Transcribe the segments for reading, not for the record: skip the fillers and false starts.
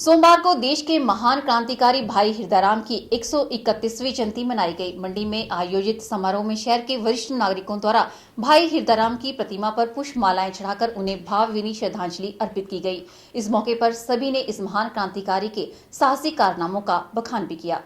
सोमवार को देश के महान क्रांतिकारी भाई हिरदाराम की 131वीं जयंती मनाई गई। मंडी में आयोजित समारोह में शहर के वरिष्ठ नागरिकों द्वारा भाई हिरदाराम की प्रतिमा पर पुष्प मालाएं चढ़ाकर उन्हें भावभीनी श्रद्धांजलि अर्पित की गई। इस मौके पर सभी ने इस महान क्रांतिकारी के साहसिक कारनामों का बखान भी किया।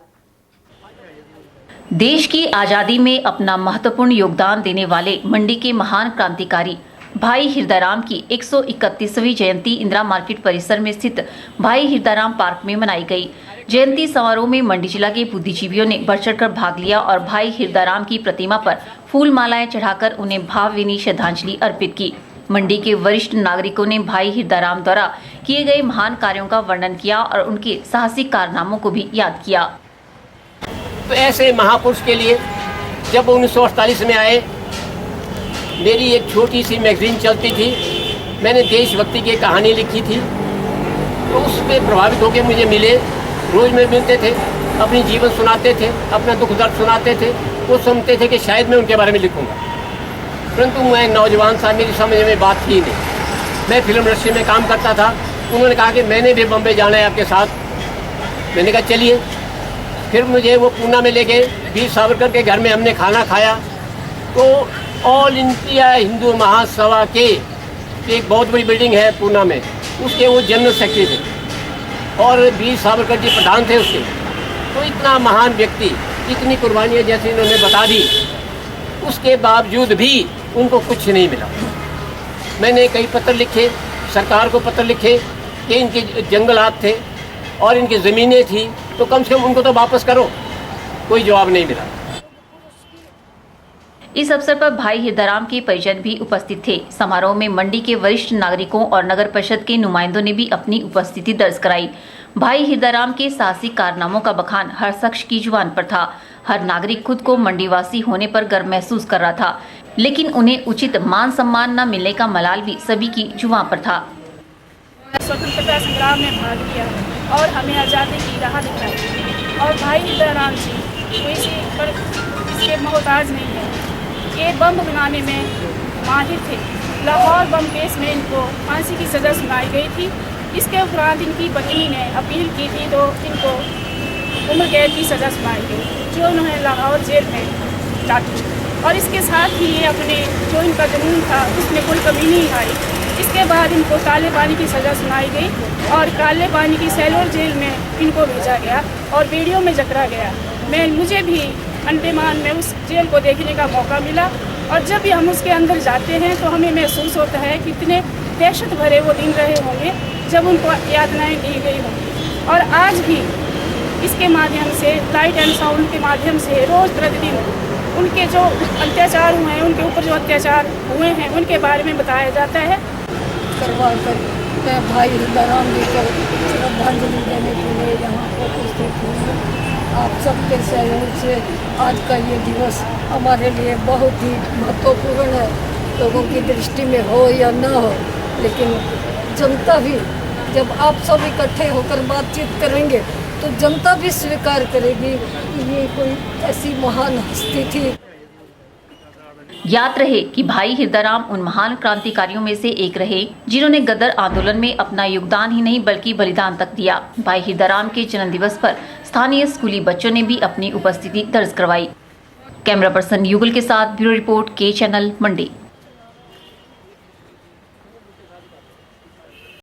देश की आजादी में अपना महत्वपूर्ण योगदान देने वाले मंडी के महान क्रांतिकारी भाई हिरदाराम की 131वीं जयंती इंदिरा मार्केट परिसर में स्थित भाई हिरदाराम पार्क में मनाई गई। जयंती समारोह में मंडी जिला के बुद्धिजीवियों ने बढ़ चढ़कर भाग लिया और भाई हिरदाराम की प्रतिमा पर फूल मालाएं चढ़ाकर उन्हें भावभीनी श्रद्धांजलि अर्पित की। मंडी के वरिष्ठ नागरिकों ने भाई हिरदाराम द्वारा किए गए महान कार्यों का वर्णन किया और उनके साहसिक कारनामों को भी याद किया। तो ऐसे महापुरुष के लिए जब 1948 में आए, मेरी एक छोटी सी मैगजीन चलती थी, मैंने देशभक्ति की कहानी लिखी थी, तो उस पर प्रभावित होकर मुझे मिले। रोज़ में मिलते थे, अपनी जीवन सुनाते थे, अपना दुख दर्द सुनाते थे। वो सुनते थे कि शायद मैं उनके बारे में लिखूंगा, परंतु मैं नौजवान था, मेरी समझ में बात थी नहीं। मैं फिल्म इंडस्ट्री में काम करता था। उन्होंने कहा कि मैंने भी बम्बई जाना है आपके साथ। मैंने कहा चलिए। फिर मुझे वो पूना में लेके वीर सावरकर के घर में हमने खाना खाया। तो ऑल इंडिया हिंदू महासभा के एक बहुत बड़ी बिल्डिंग है पूना में, उसके वो जनरल सेक्रेटरी थे और वीर सावरकर जी प्रधान थे उसके। तो इतना महान व्यक्ति, इतनी कुर्बानियाँ जैसे इन्होंने बता दी, उसके बावजूद भी उनको कुछ नहीं मिला। मैंने कई पत्र लिखे, सरकार को पत्र लिखे कि इनके जंगलात थे और इनकी ज़मीनें थी, तो कम से कम उनको तो वापस करो। कोई जवाब नहीं मिला। इस अवसर पर भाई हिरदाराम के परिजन भी उपस्थित थे। समारोह में मंडी के वरिष्ठ नागरिकों और नगर परिषद के नुमाइंदों ने भी अपनी उपस्थिति दर्ज कराई। भाई हिरदाराम के साहसिक कारनामों का बखान हर शख्स की जुबान पर था। हर नागरिक खुद को मंडीवासी होने पर गर्व महसूस कर रहा था, लेकिन उन्हें उचित मान सम्मान न मिलने का मलाल भी सभी की जुबान पर था। स्वतंत्रता संग्राम में भाग लिया और हमें आज़ादी की राह दिखाई, और भाई हिरदाराम जी कोई पर इसके मोहताज नहीं है। ये बम बनाने में माहिर थे। लाहौर बम केस में इनको फांसी की सज़ा सुनाई गई थी। इसके उपरांत इनकी पत्नी ने अपील की थी तो इनको उम्र कैद की सज़ा सुनाई गई, जो उन्होंने लाहौर जेल में काटी। और इसके साथ ही ये अपने जो इनका जुनून था उसमें कोई कमी नहीं आई। इसके बाद इनको काले पानी की सज़ा सुनाई गई और काले पानी की सैलोर जेल में इनको भेजा गया और वीडियो में जकरा गया। मुझे भी अंडमान में उस जेल को देखने का मौका मिला, और जब भी हम उसके अंदर जाते हैं तो हमें महसूस होता है कि कितने दहशत भरे वो दिन रहे होंगे जब उनको यातनाएं दी गई होंगी। और आज भी इसके माध्यम से, लाइट एंड साउंड के माध्यम से रोज़ प्रतिदिन उनके जो अत्याचार हुए हैं, उनके ऊपर जो अत्याचार हुए हैं, उनके बारे में बताया जाता है। करवा कर मैं भाई हिरदाराम जी को श्रद्धांजलि देने के लिए यहाँ उपस्थित हूँ। आप सबके सहयोग से आज का ये दिवस हमारे लिए बहुत ही महत्वपूर्ण है। लोगों की दृष्टि में हो या ना हो, लेकिन जनता भी, जब आप सब इकट्ठे होकर बातचीत करेंगे तो जनता भी स्वीकार करेगी कि ये कोई ऐसी महान हस्ती थी। याद रहे कि भाई हिरदाराम उन महान क्रांतिकारियों में से एक रहे जिन्होंने गदर आंदोलन में अपना योगदान ही नहीं बल्कि बलिदान तक दिया। भाई हिरदाराम के जन्म दिवस पर स्थानीय स्कूली बच्चों ने भी अपनी उपस्थिति दर्ज करवाई। कैमरा पर्सन युगल के साथ ब्यूरो रिपोर्ट के चैनल मंडी।